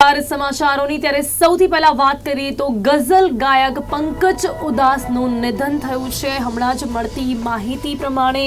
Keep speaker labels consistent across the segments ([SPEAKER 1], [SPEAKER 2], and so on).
[SPEAKER 1] નમસ્કાર સમાચારોની ત્યારે સૌથી પહેલા વાત કરીએ તો ગઝલ ગાયક પંકજ ઉદાસનું નિધન થયું છે। હમણાં જ મળતી માહિતી પ્રમાણે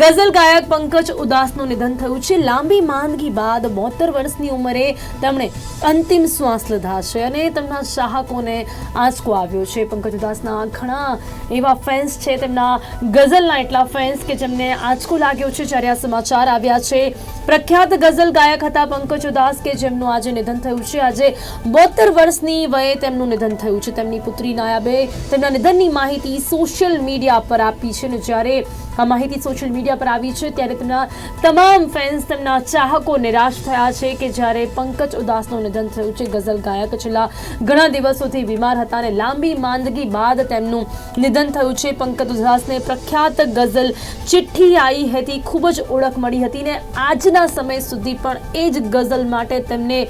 [SPEAKER 1] ગઝલ ગાયક પંકજ ઉદાસનું નિધન થયું છે। લાંબી માંદગી બાદ 72 વર્ષની ઉંમરે તેમણે અંતિમ શ્વાસ લીધા છે અને તેમના ચાહકોને આંચકો આવ્યો છે। પંકજ ઉદાસના ઘણા એવા ફેન્સ છે, તેમના ગઝલના એટલા ફેન્સ કે જેમને આંચકો લાગ્યો છે જ્યારે આ સમાચાર આવ્યા છે। પ્રખ્યાત ગઝલ ગાયક હતા પંકજ ઉદાસ કે જેમનું આજે નિધન થયું છે। આજે 72 વર્ષની વયે તેમનું નિધન થયું છે। તેમની પુત્રી નાયાબે તેમના નિધનની માહિતી સોશિયલ મીડિયા પર આપી છે અને જ્યારે આ માહિતી સોશિયલ મીડિયા પર આવી છે ત્યારે તેમના તમામ ફેન્સ, તેમના ચાહકો નિરાશ થયા છે કે જ્યારે પંકજ ઉદાસનું નિધન થયું છે। ગઝલ ગાયક છેલ્લા ઘણા દિવસોથી બીમાર હતા અને લાંબી માંદગી બાદ તેમનું નિધન થયું છે। પંકજ ઉદાસને પ્રખ્યાત ગઝલ ચિઠ્ઠી આવી હતી ખૂબ જ ઓળખ મળી હતી ને આજના સમય સુધી પણ એ જ ગઝલ માટે તેમને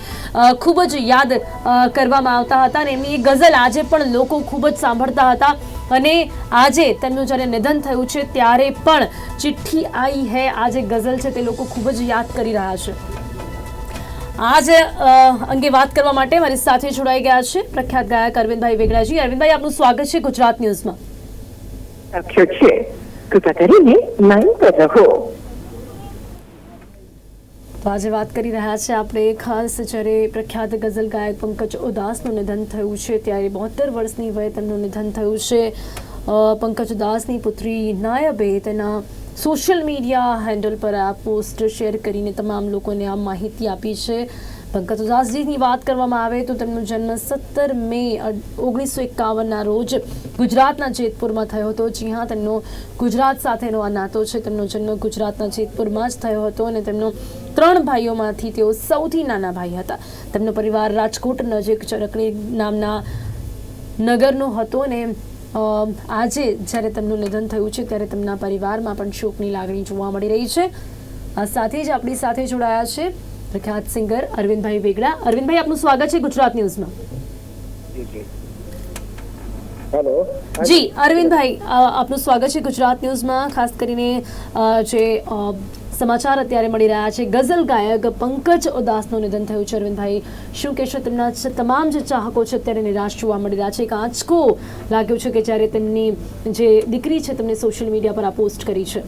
[SPEAKER 1] ખૂબ જ યાદ કરવામાં આવતા હતા અને એમની એ ગઝલ આજે પણ લોકો ખૂબ જ સાંભળતા હતા અને આજે તેમનું જ્યારે નિધન થયું છે ત્યારે પણ ચિઠ્ઠી આઈ હૈ આજે ગઝલ છે તે લોકો ખૂબ જ યાદ કરી રહ્યા છે। આજ અંગે વાત કરવા માટે મારી સાથે જોડાઈ ગયા છે પ્રખ્યાત ગાયક અરવિંદભાઈ વેગડાજી। અરવિંદભાઈ, આપનું સ્વાગત છે ગુજરાત ન્યૂઝમાં। તો આજે વાત કરી રહ્યા છે આપણે ખાસ જ્યારે પ્રખ્યાત ગઝલ ગાયક પંકજ ઉદાસનું નિધન થયું છે ત્યારે 72 વર્ષની વયે તેમનું નિધન થયું છે। પંકજ ઉદાસની પુત્રી નાયબે તેના સોશિયલ મીડિયા હેન્ડલ પર આ પોસ્ટ શેર કરીને તમામ લોકોને આ માહિતી આપી છે। પંકજ ઉદાસજીની વાત કરવામાં આવે તો તેમનો જન્મ 17 મે 1951ના રોજ ગુજરાતના જેતપુરમાં થયો હતો। જી હા, તેમનો ગુજરાત સાથેનો આ નાતો છે। તેમનો જન્મ ગુજરાતના જેતપુરમાં જ થયો હતો અને તેમનો 3 ભાઈઓમાંથી તેઓ સૌથી નાના ભાઈ હતા। તેમનો પરિવાર રાજકોટ નજીક ચરકણી નામના નગરનો હતો અને આજે જ્યારે તેમનું નિધન થયું છે ત્યારે તેમના પરિવારમાં પણ શોકની લાગણી જોવા મળી રહી છે। આ સાથે જ આપણી સાથે જોડાયા છે પ્રખ્યાત સિંગર અરવિંદભાઈ વેગડા। અરવિંદભાઈ, આપનું સ્વાગત છે ગુજરાત ન્યૂઝમાં।
[SPEAKER 2] હેલો
[SPEAKER 1] જી અરવિંદભાઈ, આપનું સ્વાગત છે ગુજરાત ન્યૂઝમાં। ખાસ કરીને જે સમાચાર અત્યારે મળી રહ્યા છે ગઝલ ગાયક પંકજ ઉદાસનું નિધન થયું છે। અરવિંદભાઈ, શું કહેશો? તેમના તમામ જે ચાહકો છે અત્યારે નિરાશ જોવા મળી રહ્યા છે। એક આંચકો લાગ્યો છે કે જ્યારે તેમની જે દીકરી છે તેમને સોશિયલ મીડિયા પર આ પોસ્ટ કરી છે।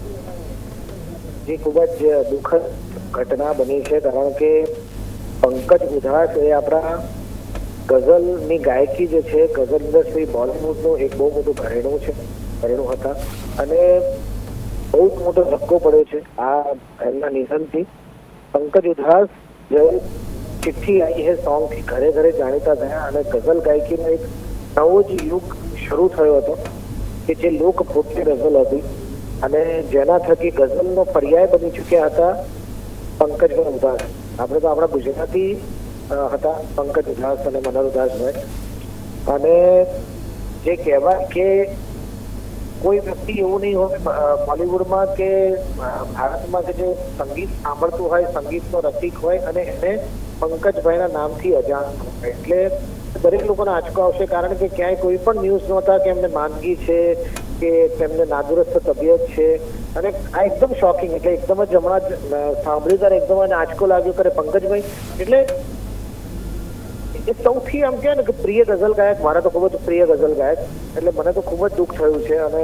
[SPEAKER 2] જે ખૂબ જ દુઃખદ ઘટના બની છે કારણ કે પંકજ ઉદાસ એ આપણા ગઝલની ગાયકી જે છે, ગઝલ ઇન્ડસ્ટ્રી બોલિવૂડનું એક બહુ મોટું ઘરેણું હતા અને બહુ જ મોટો ધક્કો પડ્યો છે આ એમના નિધનથી। પંકજ ઉદાસ જે ચિઠ્ઠી આવી છે સોંગથી ઘરે ઘરે જાણીતા થયા અને ગઝલ ગાયકીનો એક નવો જ યુગ શરૂ થયો હતો કે જે લોકભોગ્ય ગઝલ હતી અને જેના થકી ગઝલનો પર્યાય બની ચૂક્યા હતા પંકજભાઈ ઉદાસ। આપણે તો આપણા ગુજરાતી હતા પંકજ ઉદાસ અને મનોહર ઉદાસભાઈ। અને જે કહેવાય કે કોઈ વ્યક્તિ એવું નહીં હોય બોલિવૂડમાં કે ભારતમાં કે જે સંગીત સાંભળતું હોય, સંગીતનો રસિક હોય અને એને પંકજભાઈના નામથી અજાણ હોય એટલે દરેક લોકોને આંચકો આવશે કારણ કે ક્યાંય કોઈ પણ ન્યૂઝ નહોતા કે એમને માંદગી છે કે તેમને નાદુરસ્ત તબિયત છે અને આ એકદમ શોકિંગ એટલે એકદમ જ હમણાં જ સાંભળ્યું ત્યારે એકદમ એને આંચકો લાગ્યો કરે પંકજભાઈ એટલે એ સૌથી આમ કહે ને કે પ્રિય ગઝલ ગાયક, મારા તો ખૂબ જ પ્રિય ગઝલ ગાયક એટલે મને તો ખૂબ જ દુઃખ થયું છે અને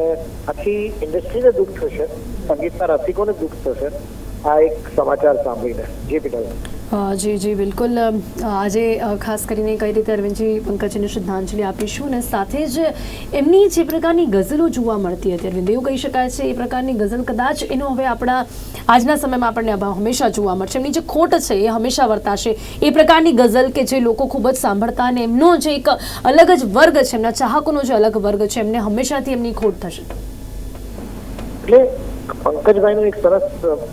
[SPEAKER 2] આખી ઇન્ડસ્ટ્રીને દુઃખ થશે, સંગીતના રસિકોને દુઃખ થશે આ એક સમાચાર સાંભળીને। જી પિનલ
[SPEAKER 1] જી જી બિલકુલ। આજે ખાસ કરીને કઈ રીતે અરવિંદજી પંકજને શ્રદ્ધાંજલિ આપીશું અને સાથે જ એમની જે પ્રકારની ગઝલો જોવા મળતી હતી અરવિંદ, એવું કહી શકાય છે એ પ્રકારની ગઝલ કદાચ એનો હવે આપણા આજના સમયમાં આપણને અભાવ હંમેશા જોવા મળશે। એમની જે ખોટ છે એ હંમેશા વર્તાશે। એ પ્રકારની ગઝલ કે જે લોકો ખૂબ જ સાંભળતા અને એમનો જે એક અલગ જ વર્ગ છે, એમના ચાહકોનો જે અલગ વર્ગ છે, એમને હંમેશાથી એમની ખોટ થશે।
[SPEAKER 2] એટલે પંકજભાઈનું એક સરસ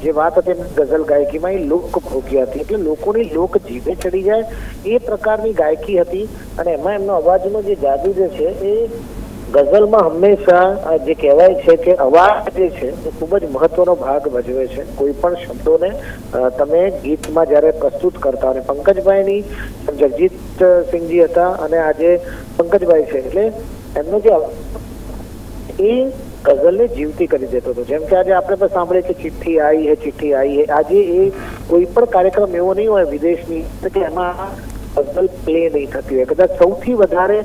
[SPEAKER 2] જે વાત હતી ગઝલ ગાયકીમાં એ લોકભોગ્ય હતી એટલે લોકોની લોક જીભે ચડી જાય એ પ્રકારની ગાયકી હતી અને એમાં એમનો અવાજનો જે જાદુ જે છે એ ગઝલમાં હંમેશા જે કહેવાય છે કે અવાજ જે છે એ ખૂબ જ મહત્વનો ભાગ ભજવે છે। કોઈ પણ શબ્દોને તમે ગીતમાં જ્યારે પ્રસ્તુત કરતા અને પંકજભાઈની જગજીત સિંહજી હતા અને આજે પંકજભાઈ છે એટલે એમનો જે એ ગઝલને જીવતી કરી દેતો હતો। જેમ કે આજે આપણે પણ સાંભળીએ કે ચિઠ્ઠી આવી હે, ચિઠ્ઠી આવી હે, આજે એ કોઈ પણ કાર્યક્રમ એવો નહીં હોય વિદેશની કે એમાં ગઝલ પ્લે નહીં થતી હોય. કદાચ સૌથી વધારે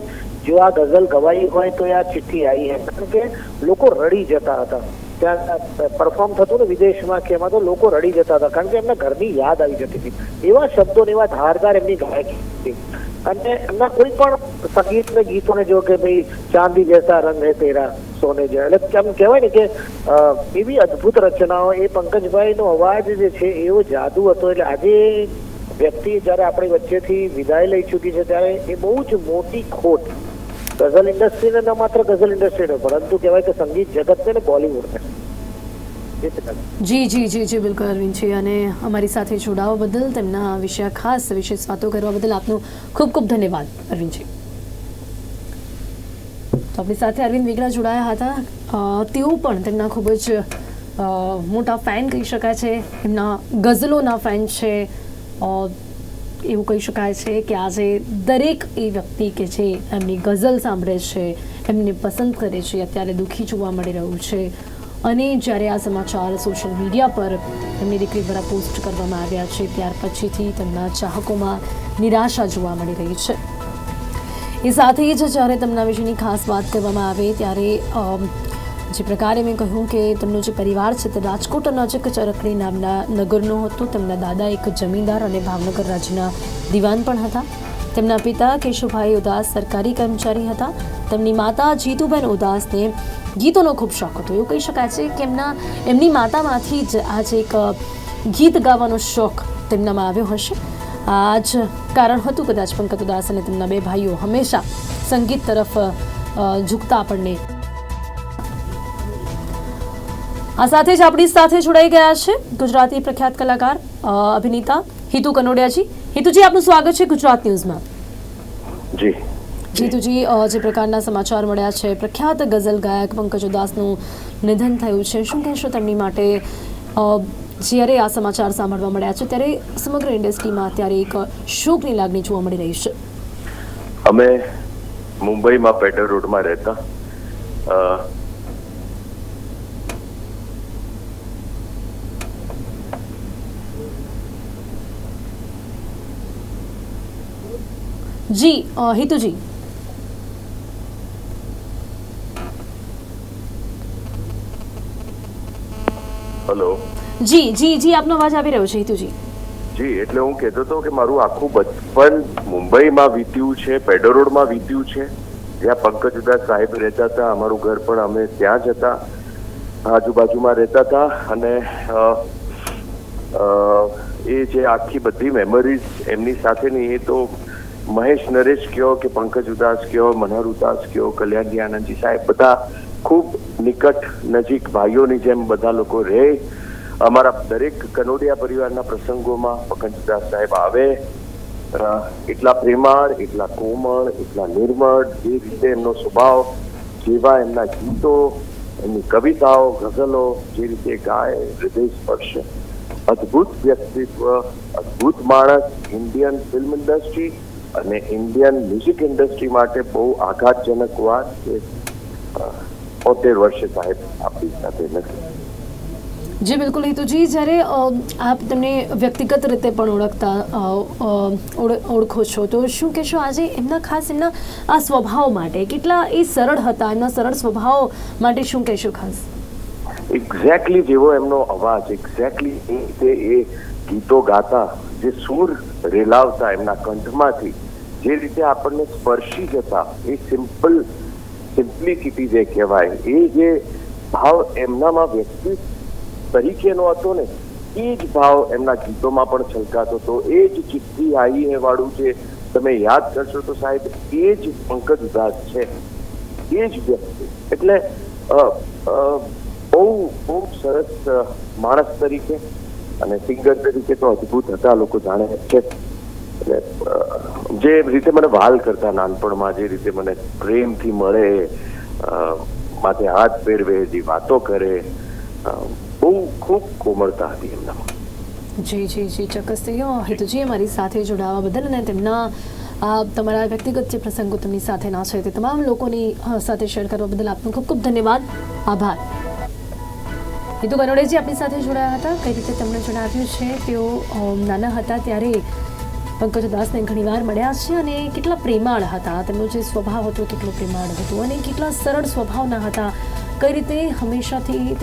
[SPEAKER 2] જો આ ગઝલ ગવાઈ હોય તો આ ચિઠ્ઠી આવી હે, કારણ કે લોકો રડી જતા હતા. ત્યાં પરફોર્મ થતું ને વિદેશમાં કે એમાં તો લોકો રડી જતા હતા, કારણ કે એમને ઘરની યાદ આવી જતી હતી. એવા શબ્દો ને એવા ધારદાર એમની ગાયકી હતી. અને એમના કોઈ પણ સંગીત ને ગીતોને જો કે ભાઈ ચાંદી જૈસા રંગ હે તેરા સોને જે, એટલે એમ કહેવાય ને કે એવી અદભુત રચનાઓ. એ પંકજભાઈનો અવાજ જે છે એવો જાદુ હતો. એટલે આજે વ્યક્તિ જયારે આપણી વચ્ચેથી વિદાય લઈ ચૂકી છે ત્યારે એ બહુ જ મોટી ખોટ ગઝલ ઇન્ડસ્ટ્રીને, ન માત્ર ગઝલ ઇન્ડસ્ટ્રીને પરંતુ કહેવાય કે સંગીત જગતને ને બોલિવૂડને.
[SPEAKER 1] જી જી જી જી બિલકુલ અરવિંદજી, અને અમારી સાથે જોડાવા બદલ, તેમના વિશે ખાસ વિશેષ વાતો કરવા બદલ આપનો ખૂબ ખૂબ ધન્યવાદ અરવિંદજી. તો આપણી સાથે અરવિંદ વેગડા જોડાયા હતા. તેઓ પણ તેમના ખૂબ જ મોટા ફેન કહી શકાય છે, એમના ગઝલોના ફેન છે. એવું કહી શકાય છે કે આજે દરેક એ વ્યક્તિ કે જે એમની ગઝલ સાંભળે છે, એમને પસંદ કરે છે, અત્યારે દુઃખી જોવા મળી રહ્યું છે. અને જ્યારે આ સમાચાર સોશિયલ મીડિયા પર એમની દીકરી દ્વારા પોસ્ટ કરવામાં આવ્યા છે, ત્યાર પછીથી તેમના ચાહકોમાં નિરાશા જોવા મળી રહી છે. એ સાથે જ જ્યારે તેમના વિશેની ખાસ વાત કરવામાં આવે ત્યારે જે પ્રકારે મેં કહ્યું કે તેમનો જે પરિવાર છે તે રાજકોટ નજીક ચરખડી નામના નગરનો હતો. તેમના દાદા એક જમીનદાર અને ભાવનગર રાજ્યના દિવાન પણ હતા. તેમના પિતા કેશુભાઈ ઉદાસ સરકારી કર્મચારી હતા. તેમની માતા જીતુબેન ઉદાસને ગીતોનો ખૂબ શોખ હતો. એવું કહી શકાય છે કે એમની માતામાંથી જ આજે એક ગીત ગાવાનો શોખ તેમનામાં આવ્યો હશે. આ જ કારણ હતું કદાચ પંકજ ઉદાસ અને તેમના બે ભાઈઓ હંમેશા સંગીત તરફ ઝૂકતા આપણને. આ સાથે જ આપણી સાથે જોડાઈ ગયા છે ગુજરાતી પ્રખ્યાત કલાકાર અભિનેતા હિતુ કનોડિયાજી. હિતુજી, આપનું સ્વાગત છે ગુજરાત ન્યૂઝમાં.
[SPEAKER 3] જી
[SPEAKER 1] હિતુજી, જે પ્રકારના સમાચાર મળ્યા છે, પ્રખ્યાત ગઝલ ગાયક પંકજ ઉદાસનું નિધન થયું છે, શું કહેશો તેમની માટે? જ્યારે આ સમાચાર સાંભળવા મળ્યા છે ત્યારે સમગ્ર ઇન્ડસ્ટ્રીમાં અત્યારે એક શોકની લાગણી જોવા મળી રહી છે.
[SPEAKER 3] અમે મુંબઈમાં પેટર રોડમાં રહેતા.
[SPEAKER 1] જી હિતુજી.
[SPEAKER 3] હેલો.
[SPEAKER 1] જી જી જી આપનો અવાજ આવી રહ્યો છે હિતુજી.
[SPEAKER 3] જી, એટલે હું કહેતો હતો કે મારું આખું બચપન મુંબઈમાં વીત્યું છે, પેડર રોડમાં વીત્યું છે, જ્યાં પંકજ ઉદાસ સાહેબ રહેતા હતા. અમારું ઘર પણ અમે ત્યાં જ હતા, આજુબાજુમાં રહેતા હતા. અને એ જે આખી બધી મેમરીઝ એમની સાથેની, એ તો મહેશ નરેશ કયો કે પંકજ ઉદાસ કયો, મનહર ઉદાસ કયો, કલ્યાણજી આનંદજી સાહેબ, બધા ખૂબ નિકટ નજીક ભાઈઓની જેમ બધા લોકો રહે. અમારા દરેક કનોડિયા પરિવારના પ્રસંગોમાં પંકજ ઉદાસ સાહેબ આવે. એટલા પ્રેમાળ, એટલા કોમળ, એટલા નિર્મળ, જે રીતે એમનો સ્વભાવ, જેવા એમના ગીતો, એમની કવિતાઓ, ગઝલો જે રીતે ગાય, હૃદય સ્પર્શ, અદ્ભુત વ્યક્તિત્વ, અદ્ભુત માણસ. ઇન્ડિયન ફિલ્મ ઇન્ડસ્ટ્રી અને ઇન્ડિયન મ્યુઝિક ઇન્ડસ્ટ્રી માટે બહુ આઘાતજનક વાત છે. 70 વર્ષે સાહેબ આપણી સાથે નથી.
[SPEAKER 1] જી બિલકુલ હિતુજી, જ્યારે આપ તેમને વ્યક્તિગત રીતે પણ ઓળખો છો, તો શું કહેશો આજે એમના ખાસ એમના આ સ્વભાવ માટે? કેટલા એ સરળ હતા, એમના સરળ સ્વભાવ માટે શું કહેશો ખાસ?
[SPEAKER 3] એક્ઝેક્ટલી જેવો એમનો અવાજ, એક્ઝેક્ટલી એ રીતે એ ગીતો ગાતા, જે સૂર રેલાવતા એમના કંઠમાંથી, જે રીતે આપણને સ્પર્શી જતા, એ સિમ્પ્લિસિટી જે કહેવાય, એ જે ભાવ એમનામાં વ્યક્તિ તરીકેનો હતો ને, એ જ ભાવ એમના ગીતોમાં પણ છલકાતો હતો. એ જ ચિઠ્ઠી આવી હે વાળું જે તમે યાદ કરશો તો સાહેબ, એ જ પંકજ ઉદાસ છે, એ જ વ્યક્તિ. એટલે બહુ સરસ માણસ તરીકે અને સિંગર તરીકે તો અદભુત હતા, લોકો જાણે છે. એટલે જે રીતે મને વહાલ કરતા નાનપણમાં, જે રીતે મને પ્રેમથી મળે, માથે હાથ ફેરવે, જે વાતો કરે, બહુ ખૂબ કોમળતા હતી એમનામાં.
[SPEAKER 1] જી જી જી ચોક્કસથી. હિતુજી, અમારી સાથે જોડાવા બદલ અને તેમના તમારા વ્યક્તિગત જે પ્રસંગો તેમની સાથેના છે તે તમામ લોકોની સાથે શેર કરવા બદલ આપનો ખૂબ ખૂબ ધન્યવાદ, આભાર. હિતુ કનોડિયાજી આપણી સાથે જોડાયા હતા. કઈ રીતે તેમણે જણાવ્યું છે તેઓ નાના હતા ત્યારે પંકજ ઉદાસને ઘણીવાર મળ્યા છે અને કેટલા પ્રેમાળ હતા, તેમનો જે સ્વભાવ હતો કેટલો પ્રેમાળ હતો અને કેટલા સરળ સ્વભાવના હતા. કઈ રીતે હંમેશાથી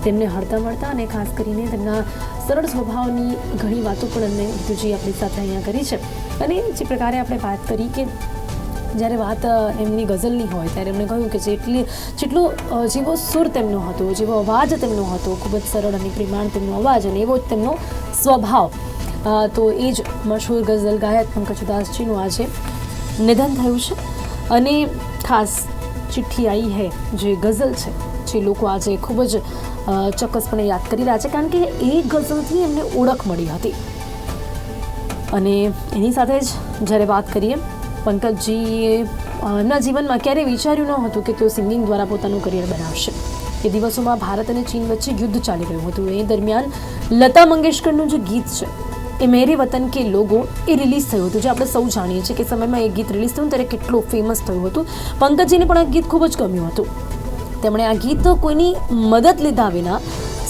[SPEAKER 1] તેમને હળતા મળતા અને ખાસ કરીને તેમના સરળ સ્વભાવની ઘણી વાતો પણ એમને હિતુજી આપણી સાથે અહીંયા કરી છે. અને જે પ્રકારે આપણે વાત કરી કે જ્યારે વાત એમની ગઝલની હોય ત્યારે એમણે કહ્યું કે જેટલો જેવો સુર તેમનો હતો, જેવો અવાજ તેમનો હતો, ખૂબ જ સરળ અને પ્રેમાળ તેમનો અવાજ અને એવો જ તેમનો સ્વભાવ. તો એ જ મશહૂર ગઝલ ગાયક પંકજ ઉદાસજીનું આજે નિધન થયું છે. અને ખાસ ચિઠ્ઠી આઈ હૈ જે ગઝલ છે જે લોકો આજે ખૂબ જ ચોક્કસપણે યાદ કરી રહ્યા છે, કારણ કે એ ગઝલથી એમને ઓળખ મળી હતી. અને એની સાથે જ જ્યારે વાત કરીએ, પંકજજીએ ના જીવનમાં ક્યારેય વિચાર્યું ન હતું કે તેઓ સિંગિંગ દ્વારા પોતાનું કરિયર બનાવશે. એ દિવસોમાં ભારત અને ચીન વચ્ચે યુદ્ધ ચાલી રહ્યું હતું. એ દરમિયાન લતા મંગેશકરનું જે ગીત છે એ મેરે વતન કે લોગો એ રિલીઝ થયું હતું, જે આપણે સૌ જાણીએ છીએ કે સમયમાં એ ગીત રિલીઝ થયું ત્યારે કેટલું ફેમસ થયું હતું. પંકજજીને પણ આ ગીત ખૂબ જ ગમ્યું હતું. તેમણે આ ગીત કોઈની મદદ લીધા વિના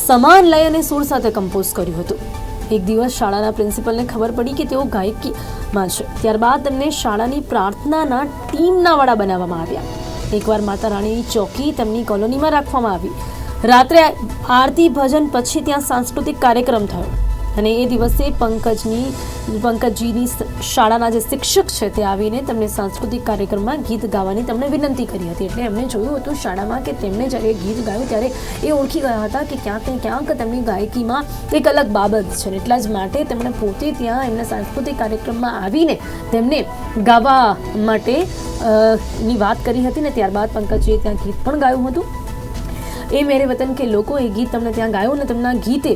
[SPEAKER 1] સમાન લય અને સુર સાથે કમ્પોઝ કર્યું હતું. એક દિવસ શાળાના પ્રિન્સિપલને ખબર પડી કે તેઓ ગાયકીમાં છે. ત્યારબાદ તેમને શાળાની પ્રાર્થનાના ટીમના વડા બનાવવામાં આવ્યા. એકવાર માતા રાણીની ચોકી તેમની કોલોનીમાં રાખવામાં આવી. રાત્રે આરતી ભજન પછી ત્યાં સાંસ્કૃતિક કાર્યક્રમ થયો અને એ દિવસે પંકજજીની શાળાના જે શિક્ષક છે તે આવીને તેમને સાંસ્કૃતિક કાર્યક્રમમાં ગીત ગાવાની તેમણે વિનંતી કરી હતી. એટલે એમણે જોયું હતું શાળામાં કે તેમણે જ્યારે ગીત ગાયું ત્યારે એ ઓળખી ગયા હતા કે ક્યાંક ને ક્યાંક તેમની ગાયકીમાં એક અલગ બાબત છે. એટલા જ માટે તેમણે પોતે ત્યાં એમના સાંસ્કૃતિક કાર્યક્રમમાં આવીને તેમને ગાવા માટે ની વાત કરી હતી. ને ત્યારબાદ પંકજજીએ ત્યાં ગીત પણ ગાયું હતું. એ મેરે વતન કે લોકો એ ગીત તમને ત્યાં ગાયું અને તેમના ગીતે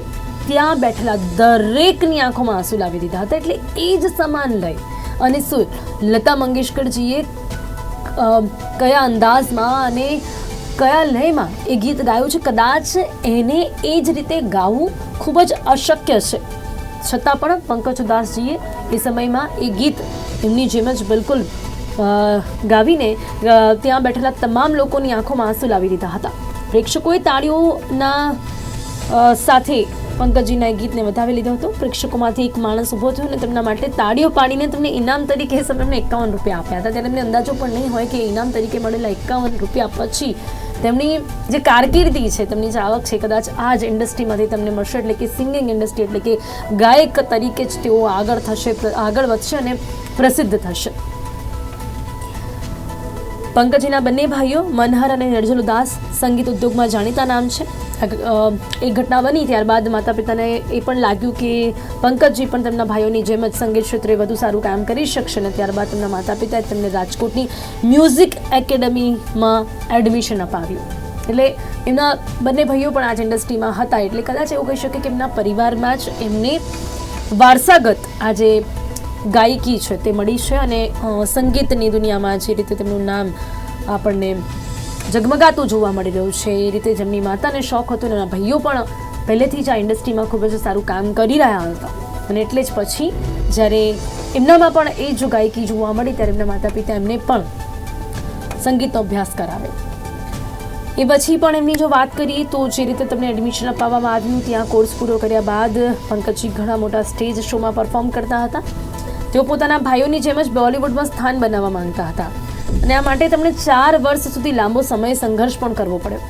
[SPEAKER 1] ત્યાં બેઠેલા દરેકની આંખોમાં આંસુ લાવી દીધા હતા. એટલે એ જ સમાન લય અને સુર લતા મંગેશકરજીએ કયા અંદાજમાં અને કયા લયમાં એ ગીત ગાયું છે, કદાચ એને એ જ રીતે ગાવું ખૂબ જ અશક્ય છે. છતાં પણ પંકજ ઉદાસજીએ એ સમયમાં એ ગીત એમની જેમ જ બિલકુલ ગાવીને ત્યાં બેઠેલા તમામ લોકોની આંખોમાં આંસુ લાવી દીધા હતા. પ્રેક્ષકોએ તાળીઓના સાથે પંકજજીના એ ગીતને વધાવી લીધો હતો. પ્રેક્ષકોમાંથી એક માણસ ઊભો થયો અને તેમના માટે તાળીઓ પાડીને તેમને ઇનામ તરીકે એ સમયે 51 રૂપિયા આપ્યા હતા. ત્યારે એમને અંદાજો પણ નહીં હોય કે ઇનામ તરીકે મળેલા 51 રૂપિયા પછી તેમની જે કારકિર્દી છે, તેમની જે આવક છે, કદાચ આ જ ઇન્ડસ્ટ્રીમાંથી તમને મળશે. એટલે કે સિંગિંગ ઇન્ડસ્ટ્રી, એટલે કે ગાયક તરીકે જ તેઓ આગળ વધશે અને પ્રસિદ્ધ થશે. પંકજજીના બંને ભાઈઓ મનહર અને નિર્જલ ઉદાસ સંગીત ઉદ્યોગમાં જાણીતા નામ છે. એક ઘટના બની ત્યારબાદ માતા પિતાને એ પણ લાગ્યું કે પંકજજી પણ તેમના ભાઈઓની જેમ જ સંગીત ક્ષેત્રે વધુ સારું કામ કરી શકશે. અને ત્યારબાદ તેમના માતા પિતાએ તેમને રાજકોટની મ્યુઝિક એકેડમીમાં એડમિશન અપાવ્યું. એટલે એમના બંને ભાઈઓ પણ આ જ ઇન્ડસ્ટ્રીમાં હતા. એટલે કદાચ એવું કહી શકે કે એમના પરિવારમાં જ એમને વારસાગત આજે ગાયકી છે તે મળી છે. અને સંગીતની દુનિયામાં જે રીતે તેમનું નામ આપણને ઝગમગાતું જોવા મળી રહ્યું છે, એ રીતે જેમની માતાને શોખ હતો એના ભાઈઓ પણ પહેલેથી જ આ ઇન્ડસ્ટ્રીમાં ખૂબ જ સારું કામ કરી રહ્યા હતા. અને એટલે જ પછી જ્યારે એમનામાં પણ એ જો ગાયકી જોવા મળી ત્યારે એમના માતા પિતા એમને પણ સંગીતનો અભ્યાસ કરાવે. એ પછી પણ એમની જો વાત કરીએ તો જે રીતે તમને એડમિશન અપાવવામાં આવ્યું, ત્યાં કોર્સ પૂરો કર્યા બાદ પંકજજી ઘણા મોટા સ્ટેજ શોમાં પરફોર્મ કરતા હતા. તેઓ પોતાના ભાઈઓની જેમ જ બોલિવૂડમાં સ્થાન બનાવવા માંગતા હતા અને આ માટે તેમણે 4 વર્ષ સુધી લાંબો સમય સંઘર્ષ પણ કરવો પડ્યો.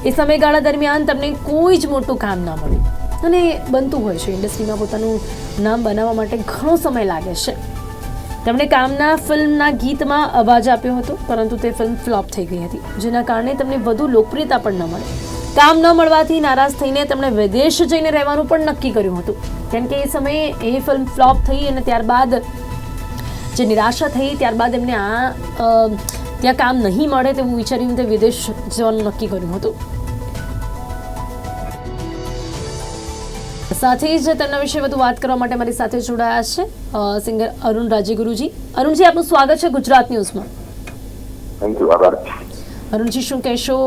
[SPEAKER 1] એ સમયગાળા દરમિયાન તમને કોઈ જ મોટું કામ ના મળ્યું અને બનતું હોય છે ઇન્ડસ્ટ્રીમાં પોતાનું નામ બનાવવા માટે ઘણો સમય લાગે છે. તેમણે કામના ફિલ્મના ગીતમાં અવાજ આપ્યો હતો, પરંતુ તે ફિલ્મ ફ્લોપ થઈ ગઈ હતી, જેના કારણે તેમને વધુ લોકપ્રિયતા પણ ન મળી. કામ ન મળવાથી નારાજ થઈને તેમણે વિદેશ જઈને રહેવાનું પણ નક્કી કર્યું હતું, કેમ કે એ સમયે એ ફિલ્મ ફ્લોપ થઈ અને ત્યારબાદ જે નિરાશા થઈ ત્યારબાદ એમને ત્યાં કામ નહીં મળે તેવું વિચારીને તે વિદેશ જવાનું નક્કી કર્યું હતું. સાથે જ તેમના વિશે વધુ વાત કરવા માટે મારી સાથે જોડાયા છે સિંગર અરુણ રાજ્યગુરુજી. અરુણજી, આપનું સ્વાગત છે ગુજરાત ન્યૂઝમાં.
[SPEAKER 3] Thank you. આભાર.
[SPEAKER 1] અરુણજી, શું કહેશો,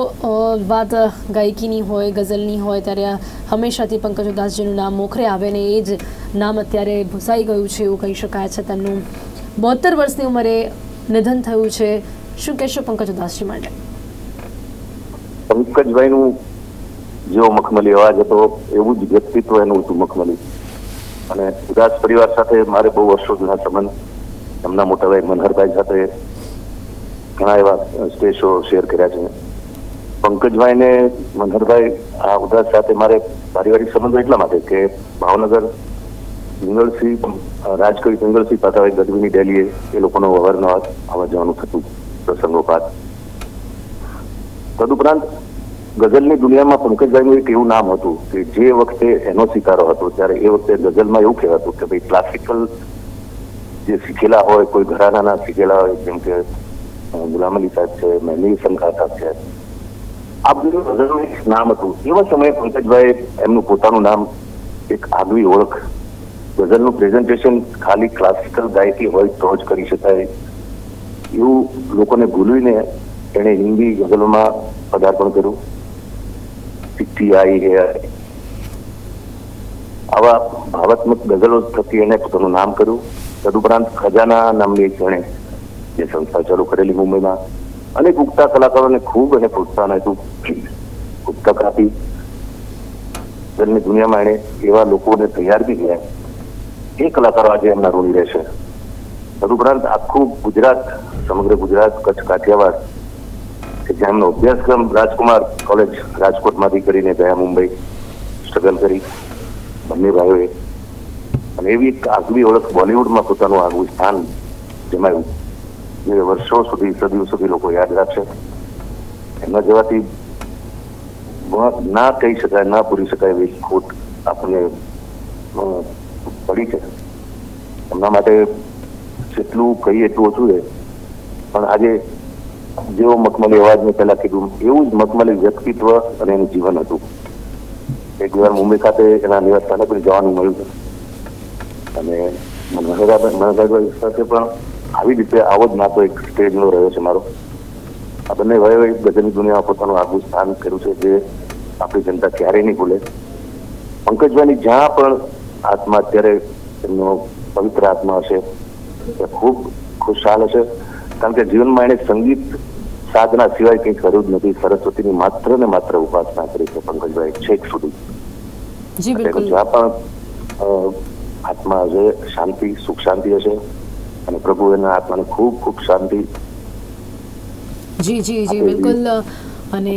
[SPEAKER 1] વાત ગાયકીની હોય, ગઝલની હોય ત્યારે હંમેશાથી પંકજ ઉદાસજીનું નામ મોખરે આવે ને એ જ નામ અત્યારે ભૂસાઈ ગયું છે એવું કહી શકાય છે. તેમનું 72 વર્ષની ઉંમરે નિધન થયું છે. શું કહેશો પંકજ ઉદાસજી માટે?
[SPEAKER 3] પંકજભાઈનું જેવો મખમલી અવાજ હતો એવું જ વ્યક્તિત્વ એનું હતું મખમલી.
[SPEAKER 4] અને ઉદાસ પરિવાર સાથે મારે બહુ વર્ષો જૂના સંબંધ, એમના મોટાભાઈ મનહરભાઈ સાથે ઘણા એવા સ્ટેજ શો શેર કર્યા છે. પંકજભાઈ ને મનહરભાઈ આ ઉદાસ સાથે મારે પારિવારિક સંબંધો એટલા માટે કે ભાવનગર પિંગળસિંહ રાજકવી પિંગળસિંહ પાતાભાઈ ગઢવીની ડેલીએ એ લોકોનો અવારનવાર આવવા જવાનું થતું પ્રસંગોપાત. તદુપરાંત ગઝલની દુનિયામાં પંકજભાઈનું એક એવું નામ હતું કે જે વખતે એનો સિતારો હતો ત્યારે એ વખતે ગઝલમાં એવું કહેવાતું કે ભાઈ ક્લાસિકલ જે શીખેલા હોય, કોઈ ઘરાનાના શીખેલા હોય, જેમ કે ગુલામ અલી સાહેબ છે, મહેંદી શંકા સાહેબ છે, આ બધું ગઝલનું એક નામ હતું. એવા સમયે પંકજભાઈ એમનું પોતાનું નામ, એક આગવી ઓળખ, ગઝલનું પ્રેઝન્ટેશન ખાલી ક્લાસિકલ ગાયકી હોય તો જ કરી શકાય એવું લોકોને ભૂલવીને એણે હિન્દી ગઝલોમાં પદાર્પણ કર્યું. ચિઠ્ઠી આઈ હે, આવા ભાવાત્મક ગઝલો થકી એને પોતાનું નામ કર્યું. તદુપરાંત ખજાના નામની એણે જે સંસ્થા ચાલુ કરેલી મુંબઈમાં, અનેક ઉગતા કલાકારોને ખૂબ એને પ્રોત્સાહન આપ્યું, પુસ્તક આપી. ગઝલની દુનિયામાં એણે એવા લોકોને તૈયાર બી કર્યા, એ કલાકારો આજે એમના ઋણી રહેશે. તદુપરાંત આખું ગુજરાત, સમગ્ર ગુજરાત, કચ્છ, કાઠિયાવાડ કે જ્યાં એમનો અભ્યાસક્રમ રાજકુમાર કોલેજ રાજકોટમાંથી કરીને ગયા મુંબઈ, સ્ટ્રગલ કરી બંને ભાઈઓએ, અને એવી એક આગવી ઓળખ બોલિવૂડમાં પોતાનું આગવું સ્થાન જમાવ્યું જે વર્ષો સુધી, સદીઓ સુધી લોકો યાદ રાખશે. એમના જવાથી ના કહી શકાય, ના પૂરી શકાય એવી ખોટ આપણને પડી છે. એમના માટે જેટલું કહીએ એટલું ઓછું છે. પણ આજે જેવો મખમલી અવાજ મેં પહેલા કીધું એવું જ મખમલી વ્યક્તિત્વ અને એનું જીવન હતું. એક વાર મુંબઈ ખાતે એના નિવાસસ્થાને પણ જવાનું મળ્યું છે અને મનહરભાઈ સાથે પણ આવી રીતે આવો જ નાતો એક સ્ટેજનો રહ્યો છે મારો. આ બંને ભાઈઓએ ગઝલની દુનિયામાં પોતાનું આગવું સ્થાન કર્યું છે જે આપણી જનતા ક્યારેય નહીં ભૂલે. પંકજભાઈની જ્યાં પણ આત્મા અત્યારે એમનો પવિત્ર આત્મા હશે એ ખૂબ ખુશહાલ હશે, કારણ કે જીવનમાં એને સંગીત સાધના સિવાય કંઈ કર્યું જ નથી. સરસ્વતીની માત્ર ને માત્ર ઉપાસના કરી છે પંકજભાઈ છેક સુધી.
[SPEAKER 1] જી બિલકુલ.
[SPEAKER 4] જ્યાં પણ આત્મા હશે, શાંતિ, સુખ શાંતિ હશે અને પ્રભુ એના આત્માને ખૂબ ખૂબ શાંતિ.
[SPEAKER 1] જી જી જી બિલકુલ. અને